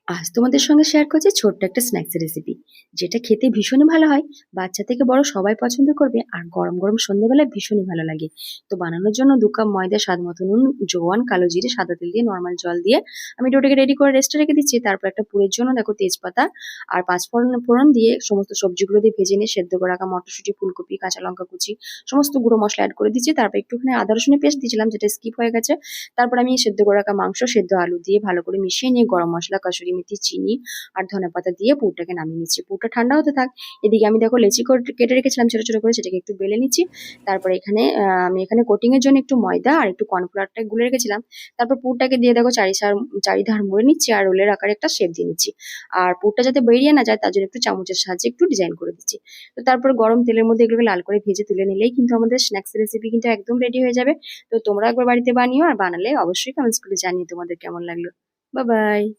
আজ তোমাদের সঙ্গে শেয়ার করছি ছোট্ট একটা স্ন্যাক্স রেসিপি, যেটা খেতে ভীষণই ভালো হয়। বাচ্চা থেকে বড় সবাই পছন্দ করবে, আর গরম গরম সন্ধ্যেবেলায় ভীষণই ভালো লাগে। তো বানানোর জন্য 2 কাপ ময়দা, স্বাদ মতো নুন, জোয়ান, কালো জিরে, সাদা তেল দিয়ে নর্মাল জল দিয়ে আমি ডোটাকে রেডি করে রেস্টে রেখে দিচ্ছি। তারপর একটা পুরের জন্য দেখো তেজপাতা আর পাঁচফোড়ন ফোড়ন দিয়ে সমস্ত সবজিগুলো দিয়ে ভেজে নিয়ে সেদ্ধ করে রাখা মটরশুঁটি, ফুলকপি, কাঁচা লঙ্কা কুচি, সমস্ত গুঁড়ো মশলা অ্যাড করে দিচ্ছি। তারপর একটুখানি আদা রসুনের পেস্ট দিয়েছিলাম, যেটা স্কিপ হয়ে গেছে। তারপর আমি সেদ্ধ করে রাখা মাংস, সেদ্ধ আলু দিয়ে ভালো করে মিশিয়ে নিয়ে গরম মশলা, কাসুরি মেথি, চিনি আর ধনেপাতা দিয়ে পুরটাকে নামিয়ে নিচ্ছি। পুরটা ঠান্ডা হতে থাক। এদিকে আমি দেখো লেচি কেটে রেখেছিলাম ছোট ছোট করে, সেটাকে একটু বেলে নিচ্ছি। তারপরে আমি এখানে কোটিং এর জন্য একটু ময়দা আর একটু কর্নফ্লাওয়ারটা গুলে রেখেছিলাম। তারপর পুরটাকে দিয়ে দেখো চারিধার মুড়ে নিচ্ছি আর রোলের আকারে একটা শেপ দিয়ে নিচ্ছি। আর পুরটা যাতে বেরিয়ে না যায় তার জন্য একটু চামচের সাহায্যে একটু ডিজাইন করে দিচ্ছি। তো তারপর গরম তেলের মধ্যে এগুলোকে লাল করে ভেজে তুলে নিলেই কিন্তু আমাদের স্ন্যাক্স রেসিপি কিন্তু একদম রেডি হয়ে যাবে। তো তোমরা একবার বাড়িতে বানিও, আর বানালে অবশ্যই কমেন্টস করে জানিয়ে তোমাদের কেমন লাগলো। Bye bye.